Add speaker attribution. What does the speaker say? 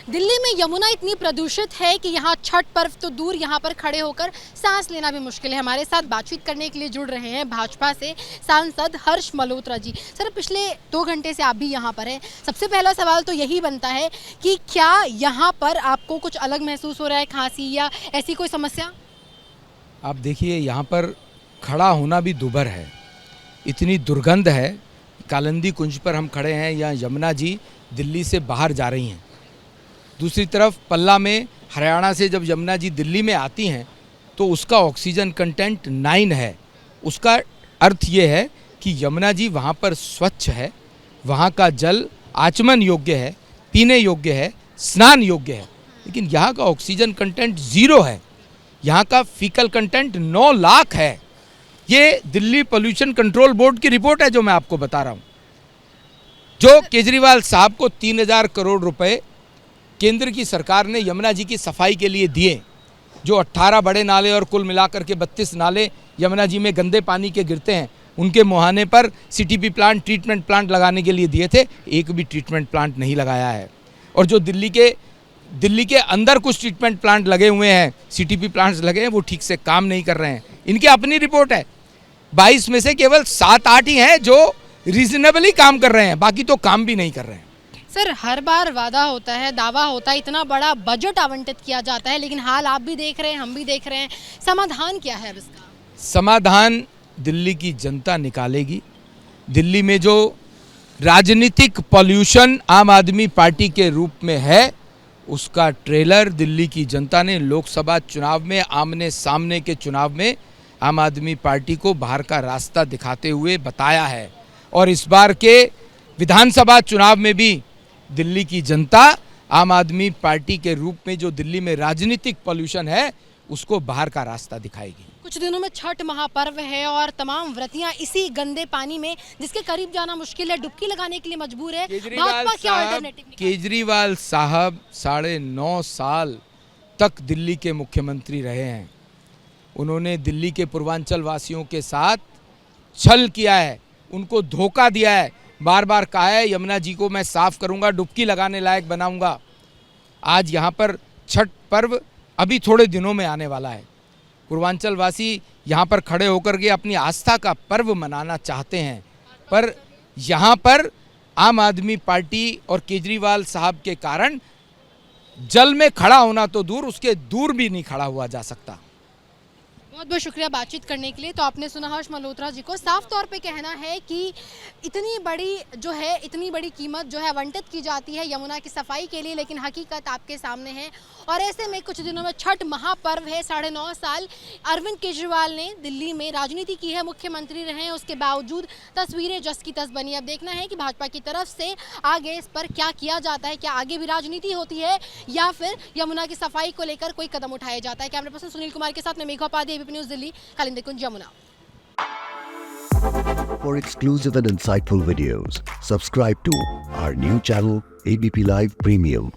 Speaker 1: दिल्ली में यमुना इतनी प्रदूषित है कि यहाँ छठ पर्व तो दूर, यहाँ पर खड़े होकर सांस लेना भी मुश्किल है। हमारे साथ बातचीत करने के लिए जुड़ रहे हैं भाजपा से सांसद हर्ष मल्होत्रा जी। सर, पिछले 2 घंटे से आप भी यहाँ पर हैं। सबसे पहला सवाल तो यही बनता है कि क्या यहाँ पर आपको कुछ अलग महसूस हो रहा है, खांसी या ऐसी कोई समस्या?
Speaker 2: आप देखिए, यहाँ पर खड़ा होना भी दुभर है, इतनी दुर्गंध है। कालिंदी कुंज पर हम खड़े हैं, यहाँ यमुना जी दिल्ली से बाहर जा रही हैं। दूसरी तरफ पल्ला में हरियाणा से जब यमुना जी दिल्ली में आती हैं तो उसका ऑक्सीजन कंटेंट 9 है। उसका अर्थ ये है कि यमुना जी वहाँ पर स्वच्छ है, वहाँ का जल आचमन योग्य है, पीने योग्य है, स्नान योग्य है। लेकिन यहाँ का ऑक्सीजन कंटेंट 0 है, यहाँ का फीकल कंटेंट 9 लाख है। ये दिल्ली पोल्यूशन कंट्रोल बोर्ड की रिपोर्ट है जो मैं आपको बता रहा हूँ। जो केजरीवाल साहब को 3000 करोड़ रुपए केंद्र की सरकार ने यमुना जी की सफाई के लिए दिए, जो 18 बड़े नाले और कुल मिलाकर के 32 नाले यमुना जी में गंदे पानी के गिरते हैं, उनके मुहाने पर सीटीपी प्लांट, ट्रीटमेंट प्लांट लगाने के लिए दिए थे, एक भी ट्रीटमेंट प्लांट नहीं लगाया है। और जो दिल्ली के अंदर कुछ ट्रीटमेंट प्लांट लगे हुए हैं, सीटीपी प्लांट्स लगे हैं, वो ठीक से काम नहीं कर रहे हैं। इनकी अपनी रिपोर्ट है। 22 में से केवल 7-8 ही हैं जो रीजनेबली काम कर रहे हैं, बाकी तो काम भी नहीं कर रहे हैं।
Speaker 1: सर, हर बार वादा होता है, दावा होता है, इतना बड़ा बजट आवंटित किया जाता है, लेकिन हाल आप भी देख रहे हैं, हम भी देख रहे हैं। समाधान क्या है अब इसका?
Speaker 2: समाधान दिल्ली की जनता निकालेगी। दिल्ली में जो राजनीतिक पॉल्यूशन आम आदमी पार्टी के रूप में है, उसका ट्रेलर दिल्ली की जनता ने लोकसभा चुनाव में, आमने सामने के चुनाव में आम आदमी पार्टी को बाहर का रास्ता दिखाते हुए बताया है। और इस बार के विधानसभा चुनाव में भी दिल्ली की जनता आम आदमी पार्टी के रूप में जो दिल्ली में राजनीतिक पॉल्यूशन है उसको बाहर का रास्ता दिखाएगी।
Speaker 1: कुछ दिनों में छठ महापर्व है और तमाम व्रतियां इसी गंदे पानी में, जिसके करीब जाना मुश्किल है, डुबकी लगाने के लिए मजबूर है। भाजपा क्या अल्टरनेटिव निकाले?
Speaker 2: केजरीवाल साहब 9.5 साल तक दिल्ली के मुख्यमंत्री रहे हैं। उन्होंने दिल्ली के पूर्वांचल वासियों के साथ छल किया है, उनको धोखा दिया है। बार बार कहा है यमुना जी को मैं साफ करूंगा, डुबकी लगाने लायक बनाऊंगा। आज यहाँ पर छठ पर्व अभी थोड़े दिनों में आने वाला है। पूर्वांचल वासी यहाँ पर खड़े होकर के अपनी आस्था का पर्व मनाना चाहते हैं, पर यहाँ पर आम आदमी पार्टी और केजरीवाल साहब के कारण जल में खड़ा होना तो दूर, उसके दूर भी नहीं खड़ा हुआ जा सकता।
Speaker 1: बहुत बहुत शुक्रिया बातचीत करने के लिए। तो आपने सुना हर्ष मल्होत्रा जी को। साफ तौर पे कहना है कि इतनी बड़ी कीमत जो है आवंटित की जाती है यमुना की सफाई के लिए, लेकिन हकीकत आपके सामने है। और ऐसे में कुछ दिनों में छठ महापर्व है। 9.5 साल अरविंद केजरीवाल ने दिल्ली में राजनीति की है, मुख्यमंत्री रहे हैं, उसके बावजूद तस्वीरें जस की तस बनी। अब देखना है कि भाजपा की तरफ से आगे इस पर क्या किया जाता है, क्या आगे भी राजनीति होती है या फिर यमुना की सफाई को लेकर कोई कदम उठाया जाता है। कैमरा पर्सन सुनील कुमार के साथ मैं Megha Upadhyay, ABP news Delhi, Kalindi Kunj, Yamuna.
Speaker 3: For exclusive and insightful videos, subscribe to our new channel ABP Live Premium.